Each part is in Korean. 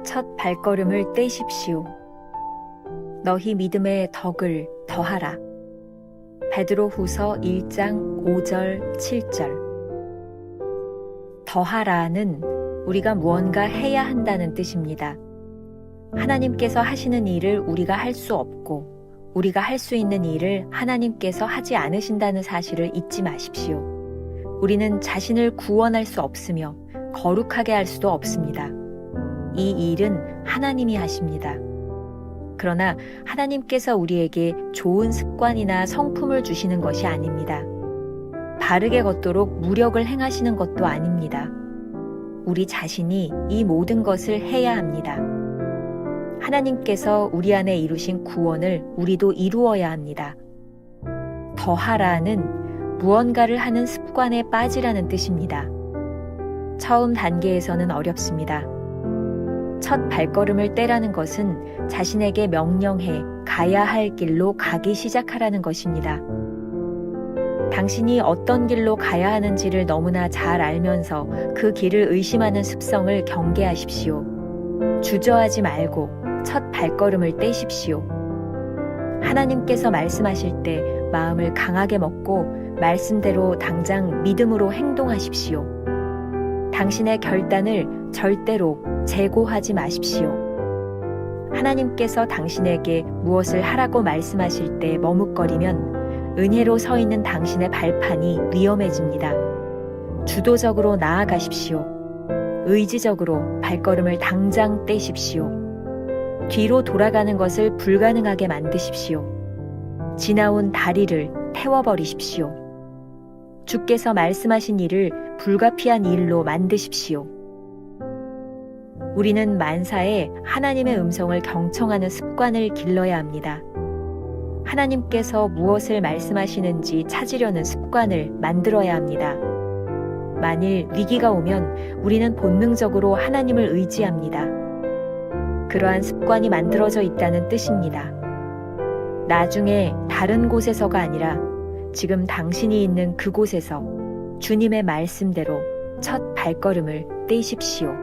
첫 발걸음을 떼십시오. 너희 믿음의 덕을 더하라. 베드로후서 1장 5절 7절. 더하라는 우리가 무언가 해야 한다는 뜻입니다. 하나님께서 하시는 일을 우리가 할 수 없고 우리가 할 수 있는 일을 하나님께서 하지 않으신다는 사실을 잊지 마십시오. 우리는 자신을 구원할 수 없으며 거룩하게 할 수도 없습니다. 이 일은 하나님이 하십니다. 그러나 하나님께서 우리에게 좋은 습관이나 성품을 주시는 것이 아닙니다. 바르게 걷도록 무력을 행하시는 것도 아닙니다. 우리 자신이 이 모든 것을 해야 합니다. 하나님께서 우리 안에 이루신 구원을 우리도 이루어야 합니다. 더하라는 무언가를 하는 습관에 빠지라는 뜻입니다. 처음 단계에서는 어렵습니다. 첫 발걸음을 떼라는 것은 자신에게 명령해 가야 할 길로 가기 시작하라는 것입니다. 당신이 어떤 길로 가야 하는지를 너무나 잘 알면서 그 길을 의심하는 습성을 경계하십시오. 주저하지 말고 첫 발걸음을 떼십시오. 하나님께서 말씀하실 때 마음을 강하게 먹고 말씀대로 당장 믿음으로 행동하십시오. 당신의 결단을 절대로 재고하지 마십시오. 하나님께서 당신에게 무엇을 하라고 말씀하실 때 머뭇거리면 은혜로 서 있는 당신의 발판이 위험해집니다. 주도적으로 나아가십시오. 의지적으로 발걸음을 당장 떼십시오. 뒤로 돌아가는 것을 불가능하게 만드십시오. 지나온 다리를 태워버리십시오. 주께서 말씀하신 일을 불가피한 일로 만드십시오. 우리는 만사에 하나님의 음성을 경청하는 습관을 길러야 합니다. 하나님께서 무엇을 말씀하시는지 찾으려는 습관을 만들어야 합니다. 만일 위기가 오면 우리는 본능적으로 하나님을 의지합니다. 그러한 습관이 만들어져 있다는 뜻입니다. 나중에 다른 곳에서가 아니라 지금 당신이 있는 그곳에서 주님의 말씀대로 첫 발걸음을 떼십시오.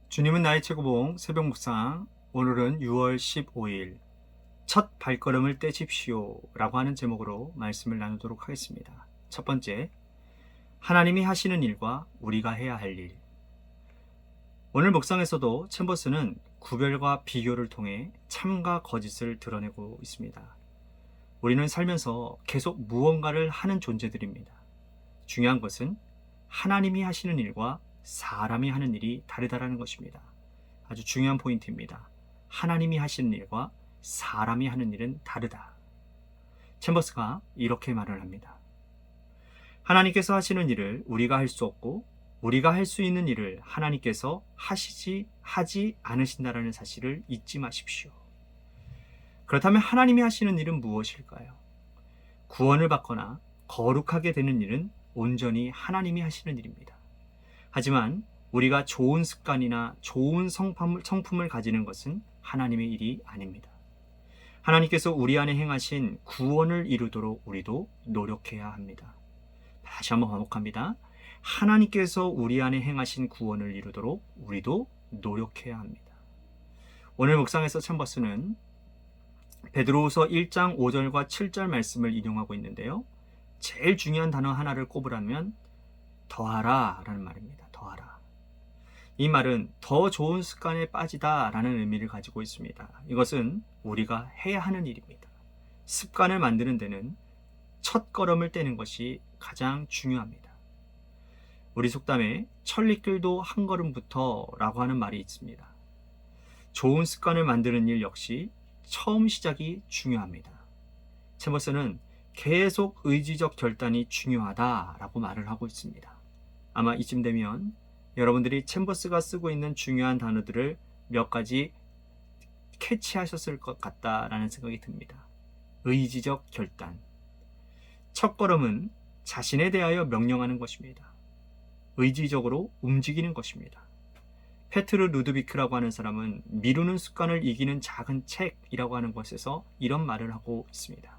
주님은 나의 최고봉 새벽 묵상, 오늘은 6월 15일 첫 발걸음을 떼십시오 라고 하는 제목으로 말씀을 나누도록 하겠습니다. 첫 번째, 하나님이 하시는 일과 우리가 해야 할 일. 오늘 묵상에서도 챔버스는 구별과 비교를 통해 참과 거짓을 드러내고 있습니다. 우리는 살면서 계속 무언가를 하는 존재들입니다. 중요한 것은 하나님이 하시는 일과 사람이 하는 일이 다르다라는 것입니다. 아주 중요한 포인트입니다. 하나님이 하시는 일과 사람이 하는 일은 다르다. 챔버스가 이렇게 말을 합니다. 하나님께서 하시는 일을 우리가 할 수 없고 우리가 할 수 있는 일을 하나님께서 하지 않으신다라는 사실을 잊지 마십시오. 그렇다면 하나님이 하시는 일은 무엇일까요? 구원을 받거나 거룩하게 되는 일은 온전히 하나님이 하시는 일입니다. 하지만 우리가 좋은 습관이나 좋은 성품을 가지는 것은 하나님의 일이 아닙니다. 하나님께서 우리 안에 행하신 구원을 이루도록 우리도 노력해야 합니다. 다시 한번 반복합니다. 하나님께서 우리 안에 행하신 구원을 이루도록 우리도 노력해야 합니다. 오늘 묵상에서 챔버스는 베드로후서 1장 5절과 7절 말씀을 인용하고 있는데요. 제일 중요한 단어 하나를 꼽으라면 더하라 라는 말입니다. 더하라. 이 말은 더 좋은 습관에 빠지다 라는 의미를 가지고 있습니다. 이것은 우리가 해야 하는 일입니다. 습관을 만드는 데는 첫 걸음을 떼는 것이 가장 중요합니다. 우리 속담에 천리길도 한 걸음부터 라고 하는 말이 있습니다. 좋은 습관을 만드는 일 역시 처음 시작이 중요합니다. 챔버스는 계속 의지적 결단이 중요하다라고 말을 하고 있습니다. 아마 이쯤 되면 여러분들이 챔버스가 쓰고 있는 중요한 단어들을 몇 가지 캐치하셨을 것 같다라는 생각이 듭니다. 의지적 결단. 첫 걸음은 자신에 대하여 명령하는 것입니다. 의지적으로 움직이는 것입니다. 페트르 루드비크라고 하는 사람은 미루는 습관을 이기는 작은 책이라고 하는 것에서 이런 말을 하고 있습니다.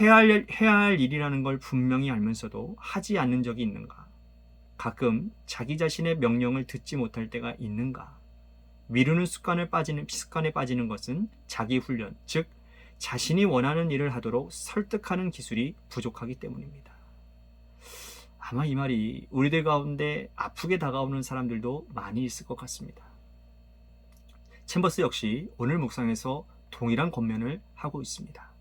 해야 할 일이라는 걸 분명히 알면서도 하지 않는 적이 있는가? 가끔 자기 자신의 명령을 듣지 못할 때가 있는가? 미루는 습관에 빠지는 것은 자기 훈련, 즉 자신이 원하는 일을 하도록 설득하는 기술이 부족하기 때문입니다. 아마 이 말이 우리들 가운데 아프게 다가오는 사람들도 많이 있을 것 같습니다. 챔버스 역시 오늘 묵상에서 동일한 권면을 하고 있습니다.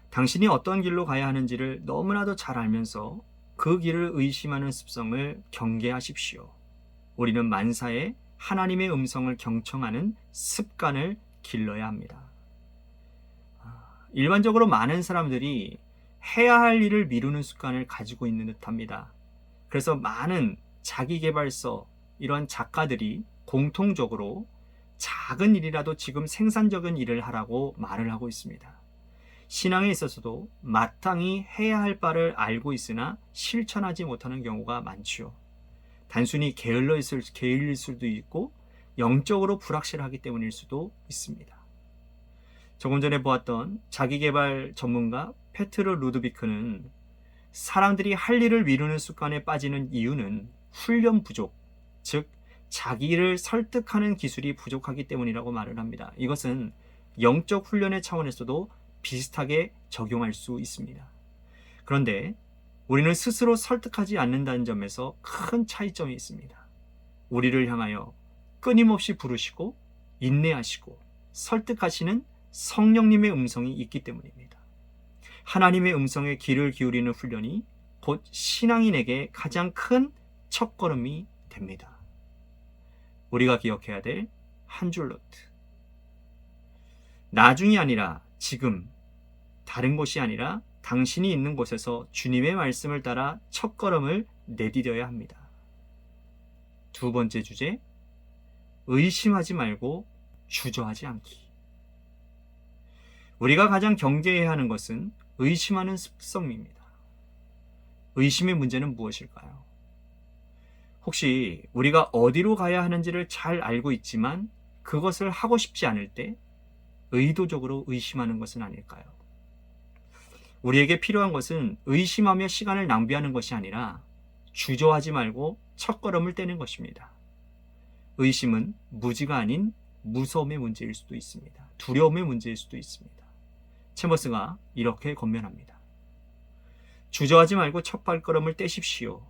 당신이 어떤 길로 가야 하는지를 너무나도 잘 알면서 그 길을 의심하는 습성을 경계하십시오. 우리는 만사에 하나님의 음성을 경청하는 습관을 길러야 합니다. 일반적으로 많은 사람들이 해야 할 일을 미루는 습관을 가지고 있는 듯합니다. 그래서 많은 자기계발서 이런 작가들이 공통적으로 작은 일이라도 지금 생산적인 일을 하라고 말을 하고 있습니다. 신앙에 있어서도 마땅히 해야 할 바를 알고 있으나 실천하지 못하는 경우가 많지요. 단순히 게을릴 수도 있고 영적으로 불확실하기 때문일 수도 있습니다. 조금 전에 보았던 자기계발 전문가 페트르 루드비크는 사람들이 할 일을 미루는 습관에 빠지는 이유는 훈련 부족, 즉 자기를 설득하는 기술이 부족하기 때문이라고 말을 합니다. 이것은 영적 훈련의 차원에서도 비슷하게 적용할 수 있습니다. 그런데 우리는 스스로 설득하지 않는다는 점에서 큰 차이점이 있습니다. 우리를 향하여 끊임없이 부르시고 인내하시고 설득하시는 성령님의 음성이 있기 때문입니다. 하나님의 음성에 귀를 기울이는 훈련이 곧 신앙인에게 가장 큰 첫걸음이 됩니다. 우리가 기억해야 될 한 줄 노트. 나중이 아니라 지금, 다른 곳이 아니라 당신이 있는 곳에서 주님의 말씀을 따라 첫걸음을 내디뎌야 합니다. 두 번째 주제, 의심하지 말고 주저하지 않기. 우리가 가장 경계해야 하는 것은 의심하는 습성입니다. 의심의 문제는 무엇일까요? 혹시 우리가 어디로 가야 하는지를 잘 알고 있지만 그것을 하고 싶지 않을 때 의도적으로 의심하는 것은 아닐까요? 우리에게 필요한 것은 의심하며 시간을 낭비하는 것이 아니라 주저하지 말고 첫걸음을 떼는 것입니다. 의심은 무지가 아닌 무서움의 문제일 수도 있습니다. 두려움의 문제일 수도 있습니다. 챔버스가 이렇게 권면합니다. 주저하지 말고 첫 발걸음을 떼십시오.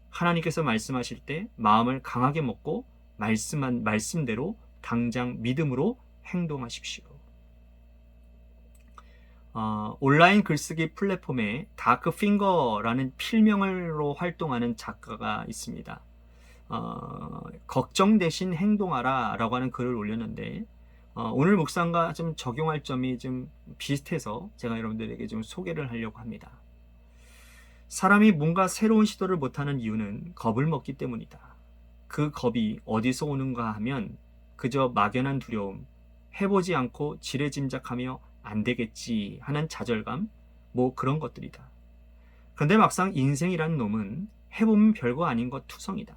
하나님께서 말씀하실 때 마음을 강하게 먹고 말씀대로 당장 믿음으로 행동하십시오. 온라인 글쓰기 플랫폼에 다크핑거라는 필명으로 활동하는 작가가 있습니다. 걱정 대신 행동하라 라고 하는 글을 올렸는데 오늘 묵상과 좀 적용할 점이 좀 비슷해서 제가 여러분들에게 좀 소개를 하려고 합니다. 사람이 뭔가 새로운 시도를 못하는 이유는 겁을 먹기 때문이다. 그 겁이 어디서 오는가 하면 그저 막연한 두려움, 해보지 않고 지레짐작하며 안 되겠지 하는 좌절감, 뭐 그런 것들이다. 그런데 막상 인생이란 놈은 해보면 별거 아닌 것 투성이다.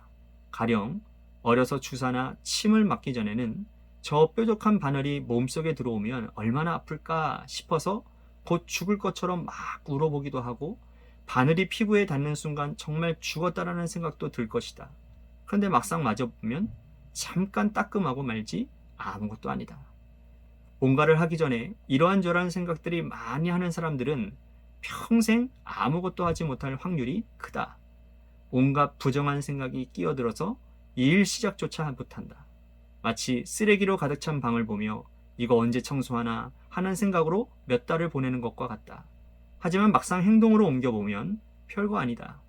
가령 어려서 주사나 침을 맞기 전에는 저 뾰족한 바늘이 몸속에 들어오면 얼마나 아플까 싶어서 곧 죽을 것처럼 막 울어보기도 하고 바늘이 피부에 닿는 순간 정말 죽었다라는 생각도 들 것이다. 그런데 막상 맞아보면 잠깐 따끔하고 말지 아무것도 아니다. 뭔가를 하기 전에 이러한저러한 생각들이 많이 하는 사람들은 평생 아무것도 하지 못할 확률이 크다. 온갖 부정한 생각이 끼어들어서 일 시작조차 못한다. 마치 쓰레기로 가득 찬 방을 보며 이거 언제 청소하나 하는 생각으로 몇 달을 보내는 것과 같다. 하지만 막상 행동으로 옮겨보면 별거 아니다.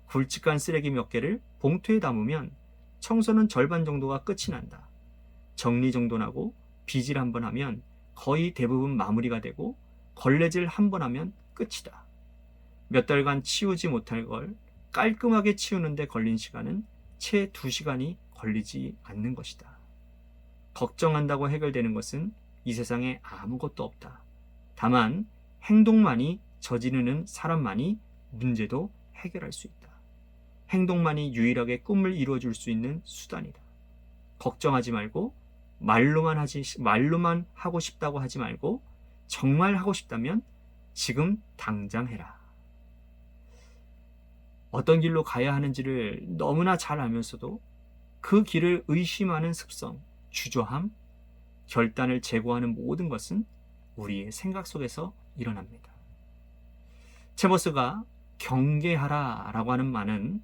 굵직한 쓰레기 몇 개를 봉투에 담으면 청소는 절반 정도가 끝이 난다. 정리정돈하고 빗질 한번 하면 거의 대부분 마무리가 되고 걸레질 한번 하면 끝이다. 몇 달간 치우지 못할 걸 깔끔하게 치우는데 걸린 시간은 채 2시간이 걸리지 않는 것이다. 걱정한다고 해결되는 것은 이 세상에 아무것도 없다. 다만 행동만이 저지르는 사람만이 문제도 해결할 수 있다. 행동만이 유일하게 꿈을 이루어줄 수 있는 수단이다. 걱정하지 말고 말로만 하고 싶다고 하지 말고 정말 하고 싶다면 지금 당장 해라. 어떤 길로 가야 하는지를 너무나 잘 알면서도 그 길을 의심하는 습성, 주저함, 결단을 제고하는 모든 것은 우리의 생각 속에서 일어납니다. 체버스가 경계하라 라고 하는 말은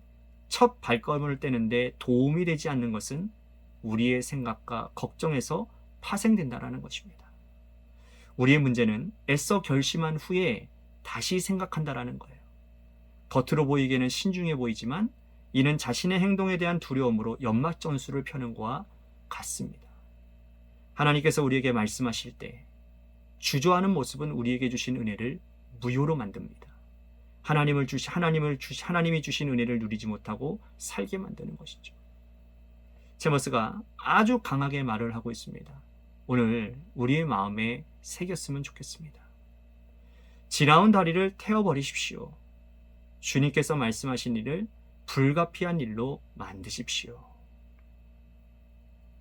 첫 발걸음을 떼는데 도움이 되지 않는 것은 우리의 생각과 걱정에서 파생된다라는 것입니다. 우리의 문제는 애써 결심한 후에 다시 생각한다라는 거예요. 겉으로 보이기에는 신중해 보이지만 이는 자신의 행동에 대한 두려움으로 연막전술을 펴는 것과 같습니다. 하나님께서 우리에게 말씀하실 때 주저하는 모습은 우리에게 주신 은혜를 무효로 만듭니다. 하나님이 주신 은혜를 누리지 못하고 살게 만드는 것이죠. 제머스가 아주 강하게 말을 하고 있습니다. 오늘 우리의 마음에 새겼으면 좋겠습니다. 지나온 다리를 태워버리십시오. 주님께서 말씀하신 일을 불가피한 일로 만드십시오.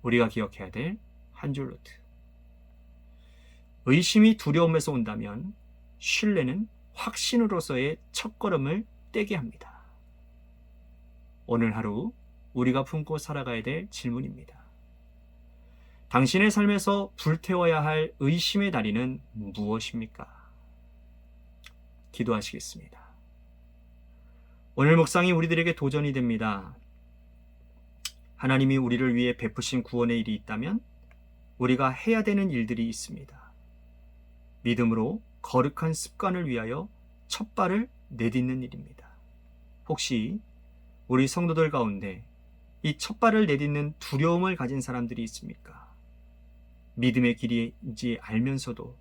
우리가 기억해야 될 한 줄 노트. 의심이 두려움에서 온다면 신뢰는 확신으로서의 첫걸음을 떼게 합니다. 오늘 하루 우리가 품고 살아가야 될 질문입니다. 당신의 삶에서 불태워야 할 의심의 다리는 무엇입니까? 기도하시겠습니다. 오늘 묵상이 우리들에게 도전이 됩니다. 하나님이 우리를 위해 베푸신 구원의 일이 있다면 우리가 해야 되는 일들이 있습니다. 믿음으로 거룩한 습관을 위하여 첫 발을 내딛는 일입니다. 혹시 우리 성도들 가운데 이 첫 발을 내딛는 두려움을 가진 사람들이 있습니까? 믿음의 길인지 알면서도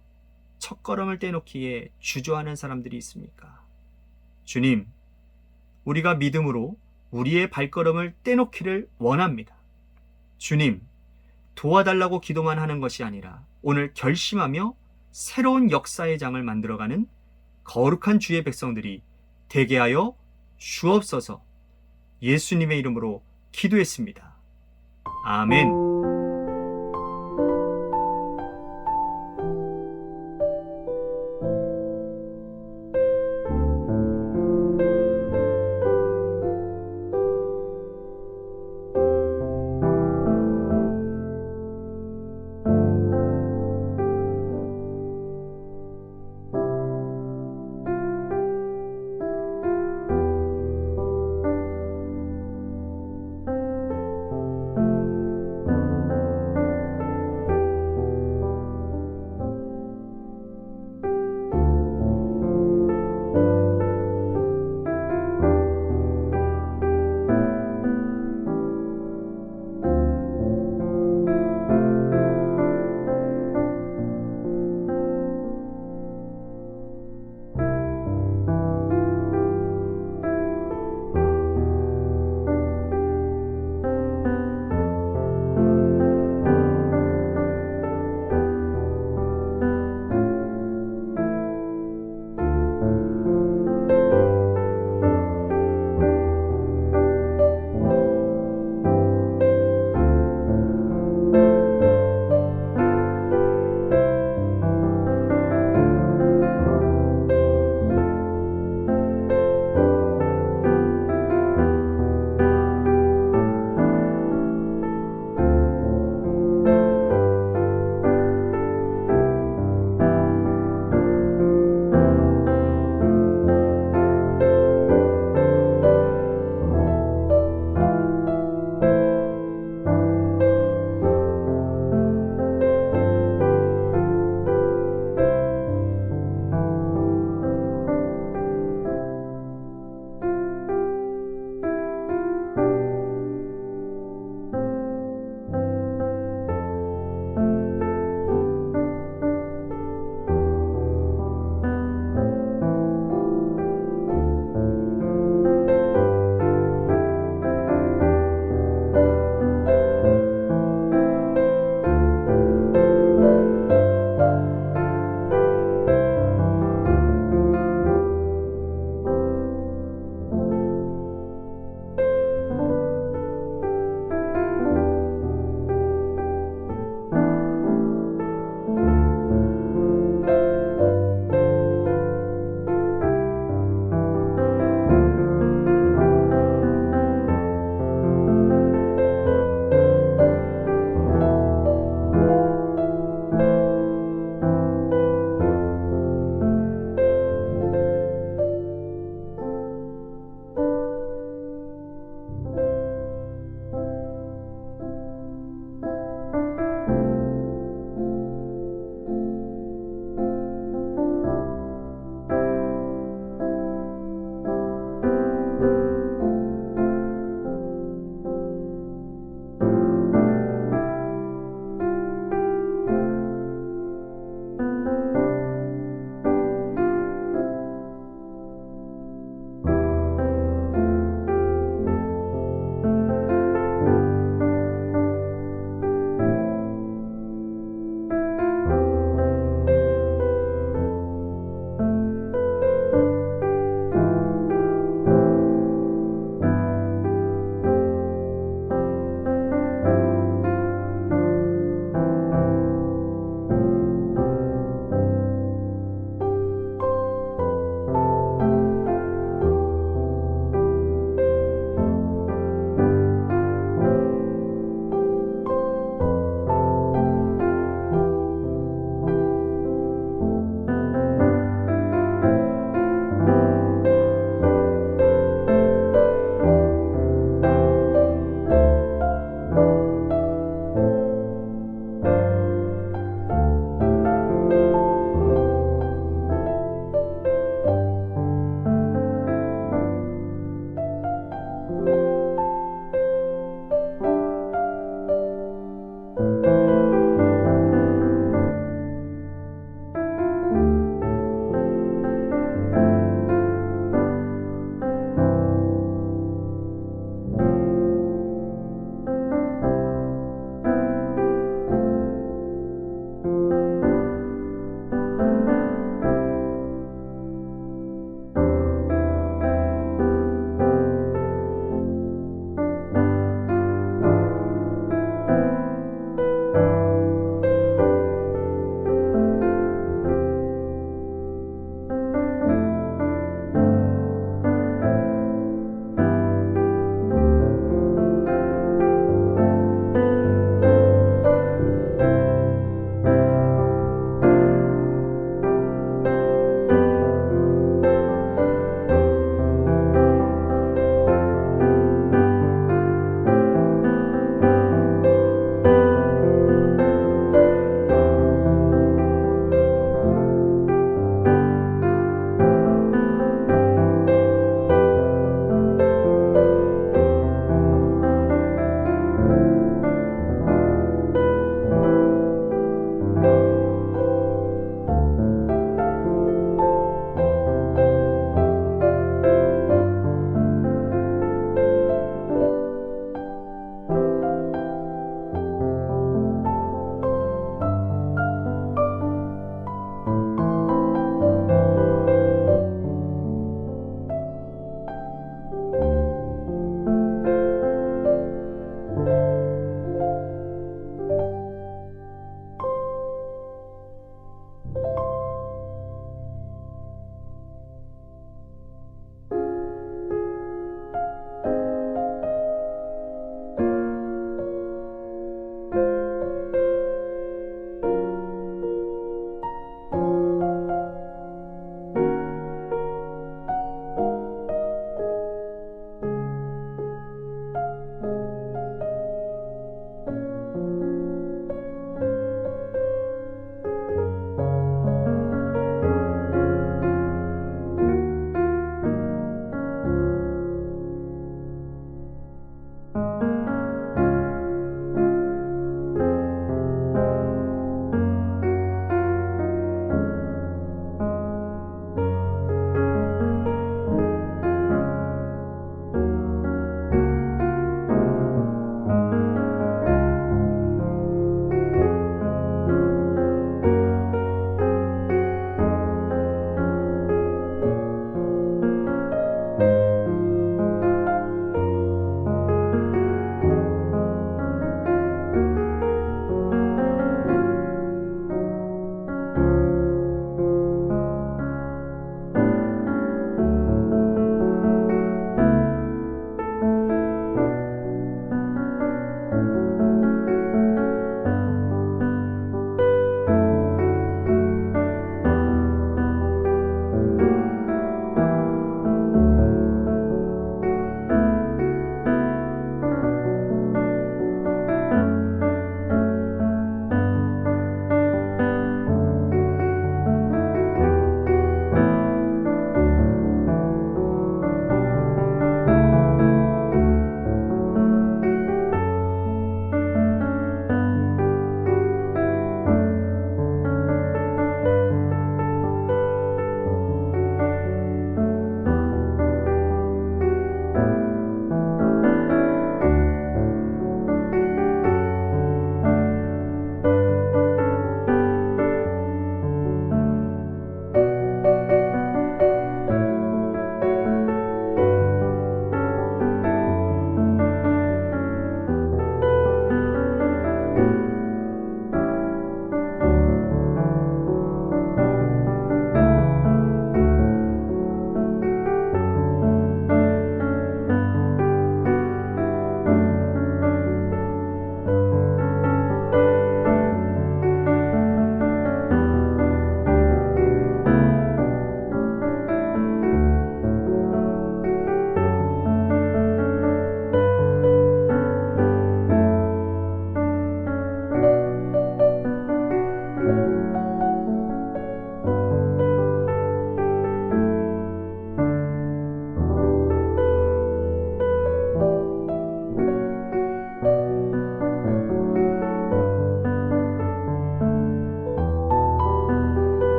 첫걸음을 떼놓기에 주저하는 사람들이 있습니까? 주님, 우리가 믿음으로 우리의 발걸음을 떼놓기를 원합니다. 주님, 도와달라고 기도만 하는 것이 아니라 오늘 결심하며 새로운 역사의 장을 만들어가는 거룩한 주의 백성들이 되게 하여 주옵소서. 예수님의 이름으로 기도했습니다. 아멘.